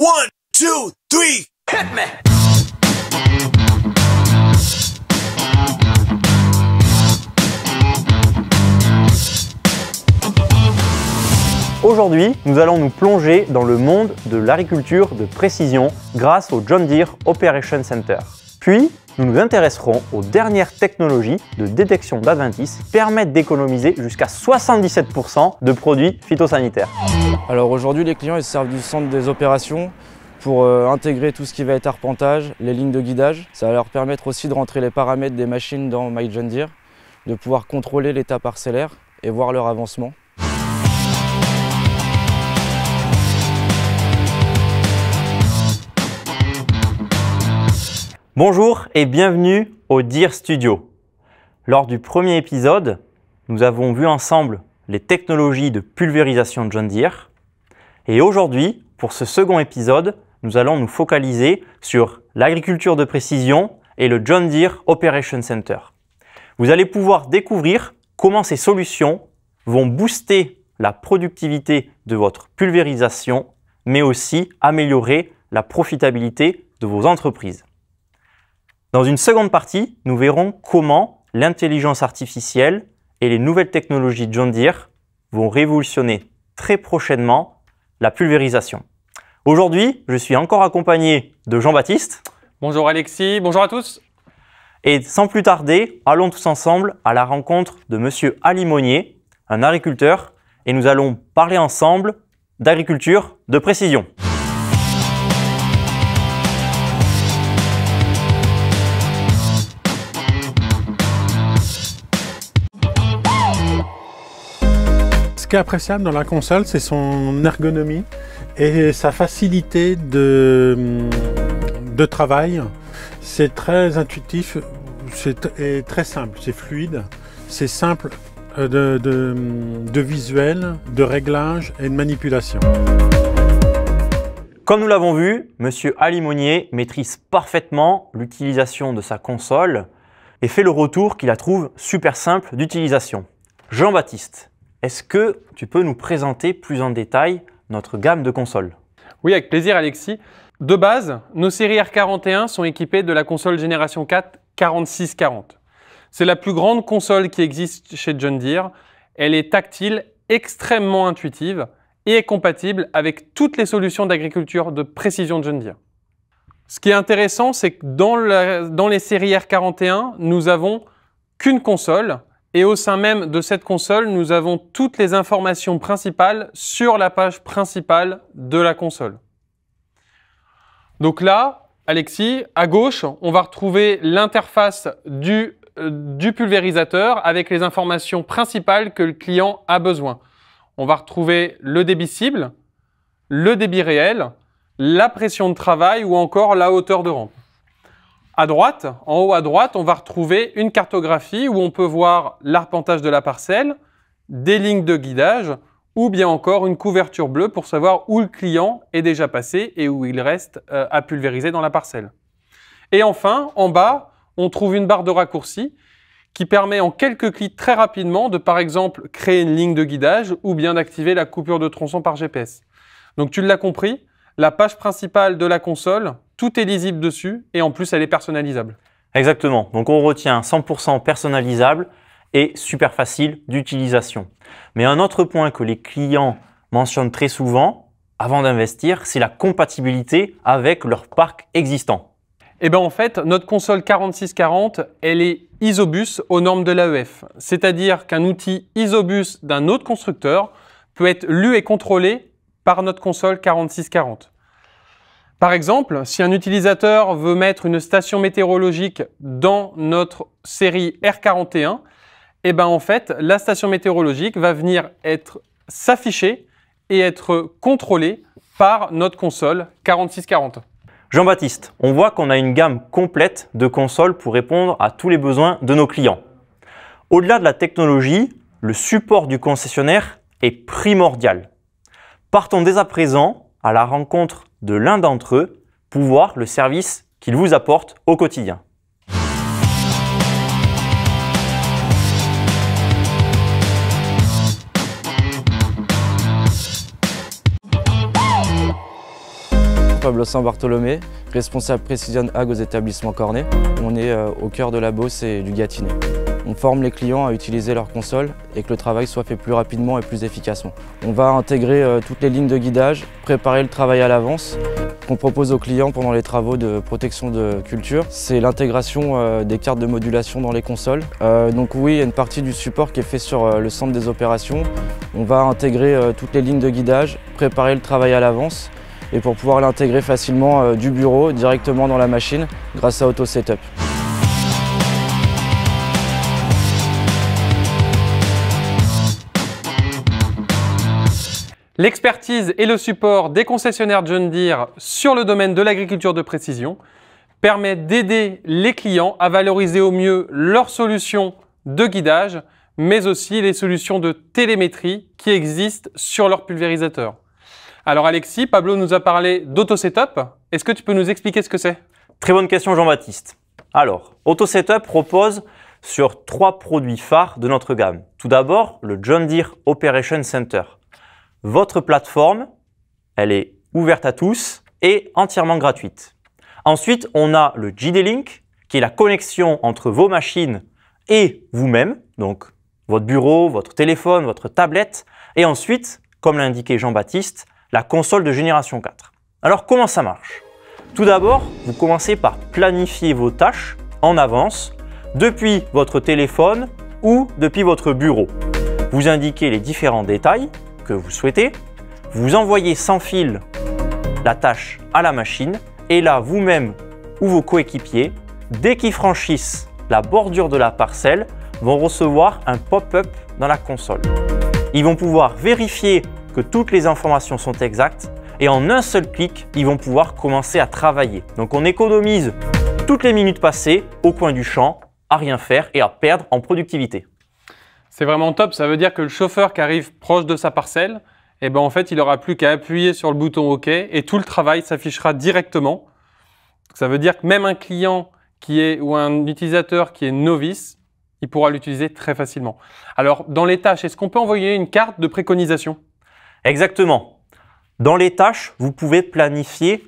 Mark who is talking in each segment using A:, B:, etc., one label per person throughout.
A: 1, 2, 3, hit me!
B: Aujourd'hui, nous allons nous plonger dans le monde de l'agriculture de précision grâce au John Deere Operations Center. Puis, nous nous intéresserons aux dernières technologies de détection d'adventices qui permettent d'économiser jusqu'à 77% de produits phytosanitaires.
C: Alors aujourd'hui, les clients ils se servent du centre des opérations pour intégrer tout ce qui va être arpentage, les lignes de guidage. Ça va leur permettre aussi de rentrer les paramètres des machines dans My John Deere, de pouvoir contrôler l'état parcellaire et voir leur avancement.
B: Bonjour et bienvenue au Deere Studio. Lors du premier épisode, nous avons vu ensemble les technologies de pulvérisation John Deere. Et aujourd'hui, pour ce second épisode, nous allons nous focaliser sur l'agriculture de précision et le John Deere Operations Center. Vous allez pouvoir découvrir comment ces solutions vont booster la productivité de votre pulvérisation, mais aussi améliorer la profitabilité de vos entreprises. Dans une seconde partie, nous verrons comment l'intelligence artificielle et les nouvelles technologies John Deere vont révolutionner très prochainement la pulvérisation. Aujourd'hui, je suis encore accompagné de Jean-Baptiste.
D: Bonjour Alexis, bonjour à tous.
B: Et sans plus tarder, allons tous ensemble à la rencontre de Monsieur Ali Monnier, un agriculteur, et nous allons parler ensemble d'agriculture de précision.
E: Ce qui est appréciable dans la console, c'est son ergonomie et sa facilité de travail. C'est très intuitif et très simple, c'est fluide, c'est simple de visuel, de réglage et de manipulation.
B: Comme nous l'avons vu, Monsieur Ali Monnier maîtrise parfaitement l'utilisation de sa console et fait le retour qu'il la trouve super simple d'utilisation. Jean-Baptiste, est-ce que tu peux nous présenter plus en détail notre gamme de consoles?
D: Oui, avec plaisir Alexis. De base, nos séries R41 sont équipées de la console génération 4 4640. C'est la plus grande console qui existe chez John Deere. Elle est tactile, extrêmement intuitive et est compatible avec toutes les solutions d'agriculture de précision John Deere. Ce qui est intéressant, c'est que dans les séries R41, nous n'avons qu'une console. Et au sein même de cette console, nous avons toutes les informations principales sur la page principale de la console. Donc là, Alexis, à gauche, on va retrouver l'interface du pulvérisateur avec les informations principales que le client a besoin. On va retrouver le débit cible, le débit réel, la pression de travail ou encore la hauteur de rampe. À droite, en haut à droite, on va retrouver une cartographie où on peut voir l'arpentage de la parcelle, des lignes de guidage ou bien encore une couverture bleue pour savoir où le client est déjà passé et où il reste à pulvériser dans la parcelle. Et enfin, en bas, on trouve une barre de raccourci qui permet en quelques clics très rapidement de par exemple créer une ligne de guidage ou bien d'activer la coupure de tronçon par GPS. Donc tu l'as compris, la page principale de la console, tout est lisible dessus et en plus elle est personnalisable.
B: Exactement, donc on retient 100% personnalisable et super facile d'utilisation. Mais un autre point que les clients mentionnent très souvent avant d'investir, c'est la compatibilité avec leur parc existant.
D: Et bien en fait, notre console 4640, elle est Isobus aux normes de l'AEF. C'est-à-dire qu'un outil Isobus d'un autre constructeur peut être lu et contrôlé par notre console 4640. Par exemple, si un utilisateur veut mettre une station météorologique dans notre série R41, et ben en fait, la station météorologique va venir s'afficher et être contrôlée par notre console 4640.
B: Jean-Baptiste, on voit qu'on a une gamme complète de consoles pour répondre à tous les besoins de nos clients. Au-delà de la technologie, le support du concessionnaire est primordial. Partons dès à présent à la rencontre de l'un d'entre eux pour voir le service qu'il vous apporte au quotidien.
C: Pablo San-Bartolomé, responsable Precision Ag aux établissements Cornet. On est au cœur de la Beauce et du Gâtinais. On forme les clients à utiliser leur console et que le travail soit fait plus rapidement et plus efficacement. On va intégrer toutes les lignes de guidage, préparer le travail à l'avance. Qu'on propose aux clients pendant les travaux de protection de culture, c'est l'intégration des cartes de modulation dans les consoles. Donc oui, il y a une partie du support qui est fait sur le centre des opérations. On va intégrer toutes les lignes de guidage, préparer le travail à l'avance et pour pouvoir l'intégrer facilement du bureau directement dans la machine grâce à Auto Setup.
D: L'expertise et le support des concessionnaires John Deere sur le domaine de l'agriculture de précision permet d'aider les clients à valoriser au mieux leurs solutions de guidage, mais aussi les solutions de télémétrie qui existent sur leur pulvérisateur. Alors Alexis, Pablo nous a parlé d'Auto Setup. Est-ce que tu peux nous expliquer ce que c'est?
B: Très bonne question Jean-Baptiste. Alors, Auto Setup repose sur 3 produits phares de notre gamme. Tout d'abord, le John Deere Operation Center. Votre plateforme, elle est ouverte à tous et entièrement gratuite. Ensuite, on a le JD-Link, qui est la connexion entre vos machines et vous-même, donc votre bureau, votre téléphone, votre tablette. Et ensuite, comme l'a indiqué Jean-Baptiste, la console de génération 4. Alors, comment ça marche? Tout d'abord, vous commencez par planifier vos tâches en avance depuis votre téléphone ou depuis votre bureau. Vous indiquez les différents détails que vous souhaitez, vous envoyez sans fil la tâche à la machine et là, vous-même ou vos coéquipiers, dès qu'ils franchissent la bordure de la parcelle, vont recevoir un pop-up dans la console. Ils vont pouvoir vérifier que toutes les informations sont exactes et en un seul clic, ils vont pouvoir commencer à travailler. Donc on économise toutes les minutes passées au coin du champ, à rien faire et à perdre en productivité.
D: C'est vraiment top, ça veut dire que le chauffeur qui arrive proche de sa parcelle, eh ben en fait, il n'aura plus qu'à appuyer sur le bouton OK et tout le travail s'affichera directement. Ça veut dire que même un client ou un utilisateur qui est novice, il pourra l'utiliser très facilement. Alors, dans les tâches, est-ce qu'on peut envoyer une carte de préconisation?
B: Exactement. Dans les tâches, vous pouvez planifier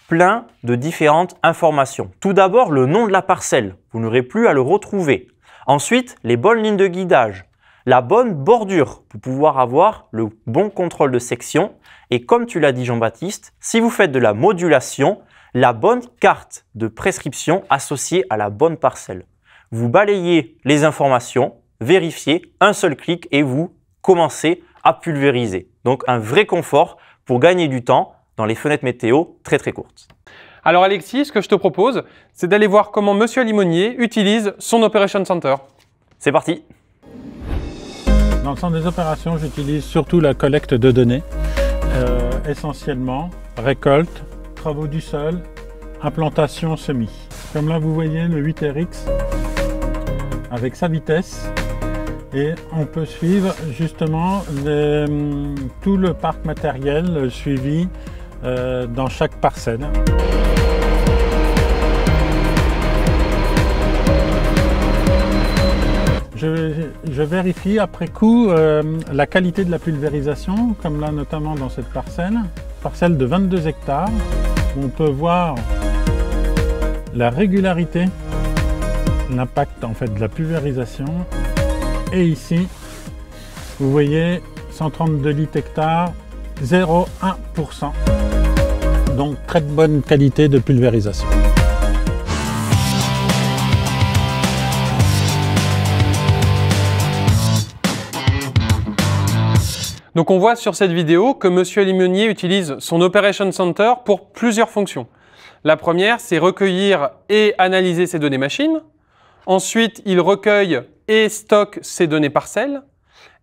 B: plein de différentes informations. Tout d'abord, le nom de la parcelle. Vous n'aurez plus à le retrouver. Ensuite, les bonnes lignes de guidage, la bonne bordure pour pouvoir avoir le bon contrôle de section. Et comme tu l'as dit Jean-Baptiste, si vous faites de la modulation, la bonne carte de prescription associée à la bonne parcelle. Vous balayez les informations, vérifiez, un seul clic et vous commencez à pulvériser. Donc un vrai confort pour gagner du temps dans les fenêtres météo très courtes.
D: Alors Alexis, ce que je te propose, c'est d'aller voir comment Monsieur Limonier utilise son Operation Center.
B: C'est parti.
E: Dans le centre des opérations, j'utilise surtout la collecte de données, essentiellement récolte, travaux du sol, implantation semis. Comme là vous voyez le 8RX avec sa vitesse et on peut suivre justement tout le parc matériel suivi dans chaque parcelle. Je vérifie après coup la qualité de la pulvérisation, comme là notamment dans cette parcelle de 22 hectares, où on peut voir la régularité, l'impact en fait de la pulvérisation. Et ici, vous voyez 132 litres hectares, 0,1%. Donc très bonne qualité de pulvérisation.
D: Donc on voit sur cette vidéo que Monsieur Limonier utilise son Operation Center pour plusieurs fonctions. La première, c'est recueillir et analyser ses données machines. Ensuite, il recueille et stocke ses données parcelles.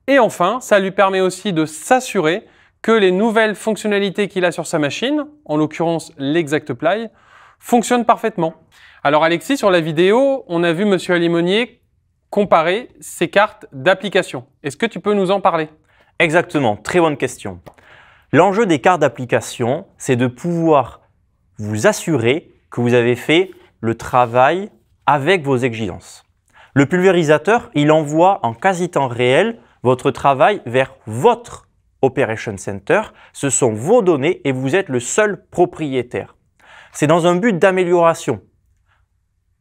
D: Et enfin, ça lui permet aussi de s'assurer que les nouvelles fonctionnalités qu'il a sur sa machine, en l'occurrence l'ExactPly, fonctionnent parfaitement. Alors Alexis, sur la vidéo, on a vu Monsieur Limonier comparer ses cartes d'application. Est-ce que tu peux nous en parler ?
B: Exactement, très bonne question. L'enjeu des cartes d'application, c'est de pouvoir vous assurer que vous avez fait le travail avec vos exigences. Le pulvérisateur, il envoie en quasi temps réel votre travail vers votre Operation Center, ce sont vos données et vous êtes le seul propriétaire. C'est dans un but d'amélioration.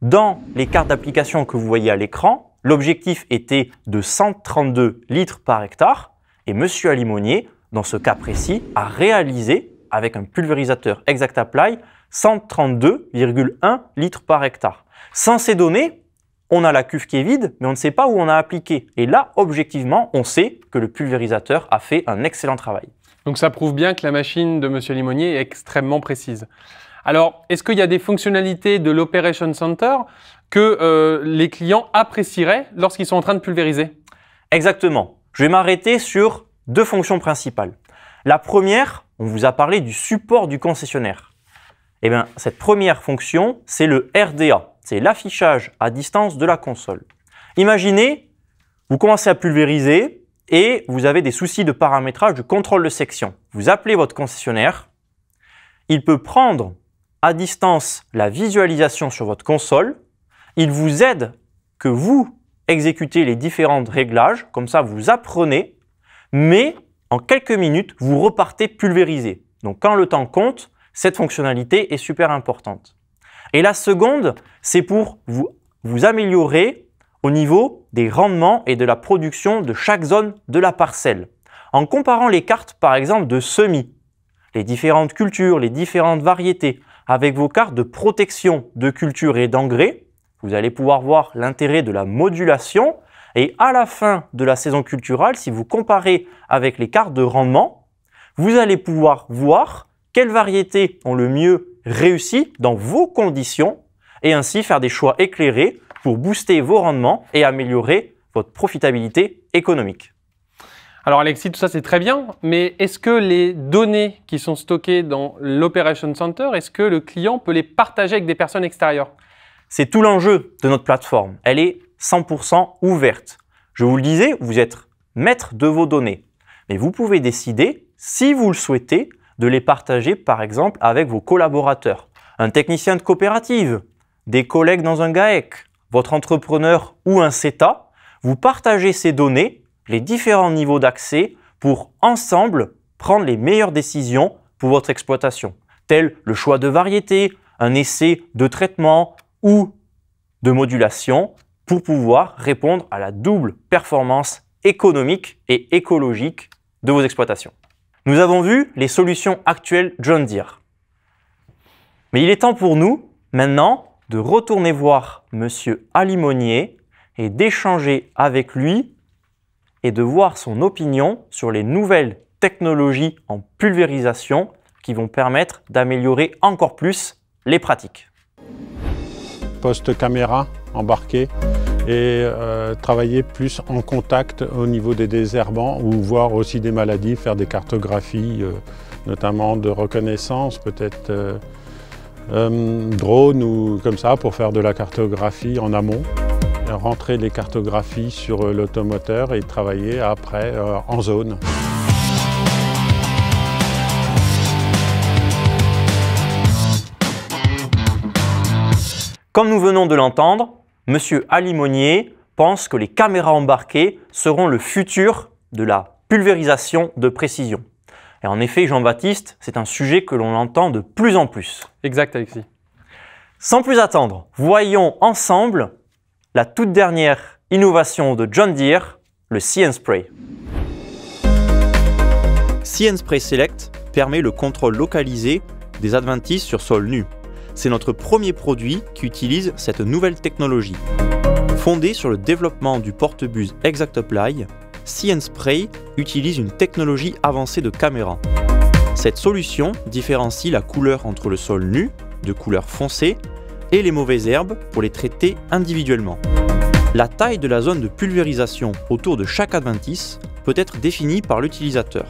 B: Dans les cartes d'application que vous voyez à l'écran, l'objectif était de 132 litres par hectare et M. Alimonier, dans ce cas précis, a réalisé, avec un pulvérisateur ExactApply, 132,1 litres par hectare. Sans ces données, on a la cuve qui est vide, mais on ne sait pas où on a appliqué. Et là, objectivement, on sait que le pulvérisateur a fait un excellent travail.
D: Donc ça prouve bien que la machine de M. Alimonier est extrêmement précise. Alors, est-ce qu'il y a des fonctionnalités de l'Operation Center que les clients apprécieraient lorsqu'ils sont en train de pulvériser?
B: Exactement. Je vais m'arrêter sur deux fonctions principales. La première, on vous a parlé du support du concessionnaire. Eh bien, cette première fonction, c'est le RDA. C'est l'affichage à distance de la console. Imaginez, vous commencez à pulvériser et vous avez des soucis de paramétrage du contrôle de section. Vous appelez votre concessionnaire. Il peut prendre à distance la visualisation sur votre console. Il vous aide que vous exécutez les différents réglages. Comme ça, vous apprenez. Mais en quelques minutes, vous repartez pulvériser. Donc, quand le temps compte, cette fonctionnalité est super importante. Et la seconde, c'est pour vous améliorer au niveau des rendements et de la production de chaque zone de la parcelle. En comparant les cartes, par exemple, de semis, les différentes cultures, les différentes variétés, avec vos cartes de protection de culture et d'engrais, vous allez pouvoir voir l'intérêt de la modulation. Et à la fin de la saison culturale, si vous comparez avec les cartes de rendement, vous allez pouvoir voir quelles variétés ont le mieux réussi dans vos conditions et ainsi faire des choix éclairés pour booster vos rendements et améliorer votre profitabilité économique.
D: Alors Alexis, tout ça c'est très bien, mais est-ce que les données qui sont stockées dans l'Operation Center, est-ce que le client peut les partager avec des personnes extérieures?
B: C'est tout l'enjeu de notre plateforme. Elle est 100% ouverte. Je vous le disais, vous êtes maître de vos données, mais vous pouvez décider, si vous le souhaitez, de les partager par exemple avec vos collaborateurs, un technicien de coopérative, des collègues dans un GAEC, votre entrepreneur ou un CETA. Vous partagez ces données, les différents niveaux d'accès pour ensemble prendre les meilleures décisions pour votre exploitation, tels le choix de variété, un essai de traitement ou de modulation pour pouvoir répondre à la double performance économique et écologique de vos exploitations. Nous avons vu les solutions actuelles John Deere. Mais il est temps pour nous, maintenant, de retourner voir M. Alimonier et d'échanger avec lui et de voir son opinion sur les nouvelles technologies en pulvérisation qui vont permettre d'améliorer encore plus les pratiques.
E: Poste caméra embarqué et travailler plus en contact au niveau des désherbants ou voir aussi des maladies, faire des cartographies, notamment de reconnaissance, peut-être drone ou comme ça pour faire de la cartographie en amont, rentrer les cartographies sur l'automoteur et travailler après en zone.
B: Comme nous venons de l'entendre, M. Alimonier pense que les caméras embarquées seront le futur de la pulvérisation de précision. Et en effet, Jean-Baptiste, c'est un sujet que l'on entend de plus en plus.
D: Exact, Alexis.
B: Sans plus attendre, voyons ensemble la toute dernière innovation de John Deere, le See & Spray. See & Spray Select permet le contrôle localisé des adventices sur sol nu. C'est notre premier produit qui utilise cette nouvelle technologie. Fondé sur le développement du porte-buse ExactApply, See & Spray utilise une technologie avancée de caméra. Cette solution différencie la couleur entre le sol nu, de couleur foncée, et les mauvaises herbes pour les traiter individuellement. La taille de la zone de pulvérisation autour de chaque adventice peut être définie par l'utilisateur.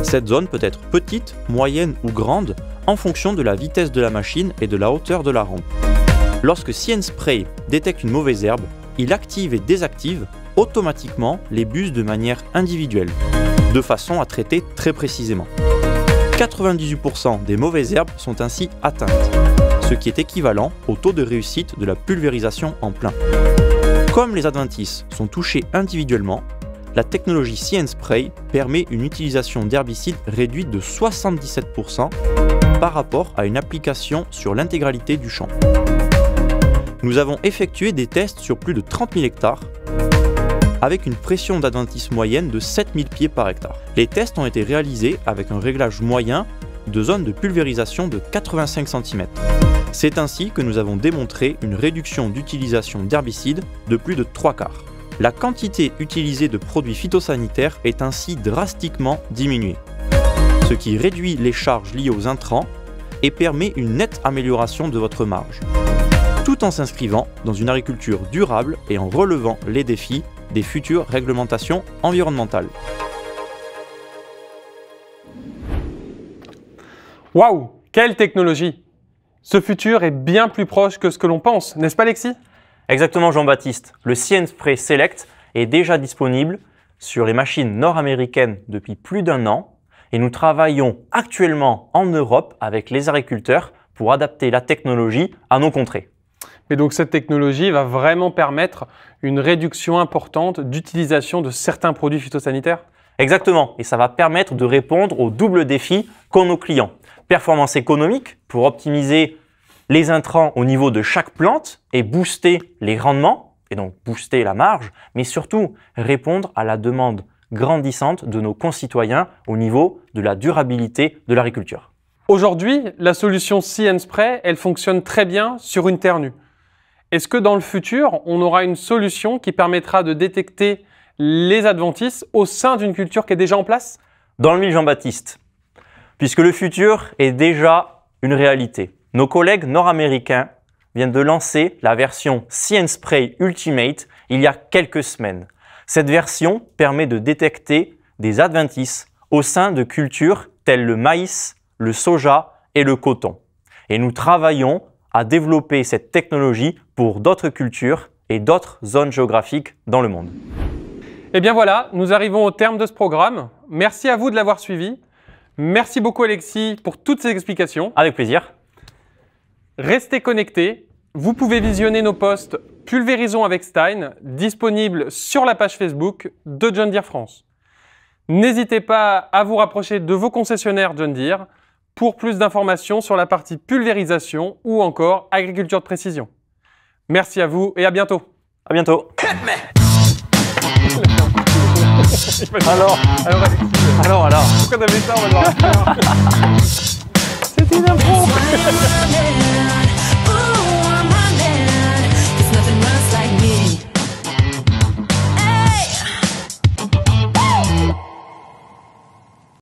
B: Cette zone peut être petite, moyenne ou grande en fonction de la vitesse de la machine et de la hauteur de la rampe. Lorsque See & Spray détecte une mauvaise herbe, il active et désactive automatiquement les buses de manière individuelle, de façon à traiter très précisément. 98% des mauvaises herbes sont ainsi atteintes, ce qui est équivalent au taux de réussite de la pulvérisation en plein. Comme les adventices sont touchés individuellement, la technologie See & Spray permet une utilisation d'herbicides réduite de 77% par rapport à une application sur l'intégralité du champ. Nous avons effectué des tests sur plus de 30 000 hectares avec une pression d'adventice moyenne de 7000 pieds par hectare. Les tests ont été réalisés avec un réglage moyen de zone de pulvérisation de 85 cm. C'est ainsi que nous avons démontré une réduction d'utilisation d'herbicides de plus de 3/4. La quantité utilisée de produits phytosanitaires est ainsi drastiquement diminuée, ce qui réduit les charges liées aux intrants et permet une nette amélioration de votre marge, tout en s'inscrivant dans une agriculture durable et en relevant les défis des futures réglementations environnementales.
D: Waouh, quelle technologie! Ce futur est bien plus proche que ce que l'on pense, n'est-ce pas Alexis?
B: Exactement Jean-Baptiste, le See & Spray Select est déjà disponible sur les machines nord-américaines depuis plus d'1 an et nous travaillons actuellement en Europe avec les agriculteurs pour adapter la technologie à nos contrées.
D: Mais donc cette technologie va vraiment permettre une réduction importante d'utilisation de certains produits phytosanitaires?
B: Exactement, et ça va permettre de répondre au double défi qu'ont nos clients. Performance économique pour optimiser les intrants au niveau de chaque plante et booster les rendements, et donc booster la marge, mais surtout répondre à la demande grandissante de nos concitoyens au niveau de la durabilité de l'agriculture.
D: Aujourd'hui, la solution See & Spray, elle fonctionne très bien sur une terre nue. Est-ce que dans le futur, on aura une solution qui permettra de détecter les adventices au sein d'une culture qui est déjà en place?
B: Dans le mille Jean-Baptiste, puisque le futur est déjà une réalité. Nos collègues nord-américains viennent de lancer la version See & Spray Ultimate il y a quelques semaines. Cette version permet de détecter des adventices au sein de cultures telles le maïs, le soja et le coton. Et nous travaillons à développer cette technologie pour d'autres cultures et d'autres zones géographiques dans le monde.
D: Et bien voilà, nous arrivons au terme de ce programme. Merci à vous de l'avoir suivi. Merci beaucoup Alexis pour toutes ces explications.
B: Avec plaisir.
D: Restez connectés. Vous pouvez visionner nos posts Pulvérisons avec Stein, disponibles sur la page Facebook de John Deere France. N'hésitez pas à vous rapprocher de vos concessionnaires John Deere pour plus d'informations sur la partie pulvérisation ou encore agriculture de précision. Merci à vous et à bientôt.
B: À bientôt.
D: Alors, pourquoi t'avais ça? On va le voir. C'était une impro.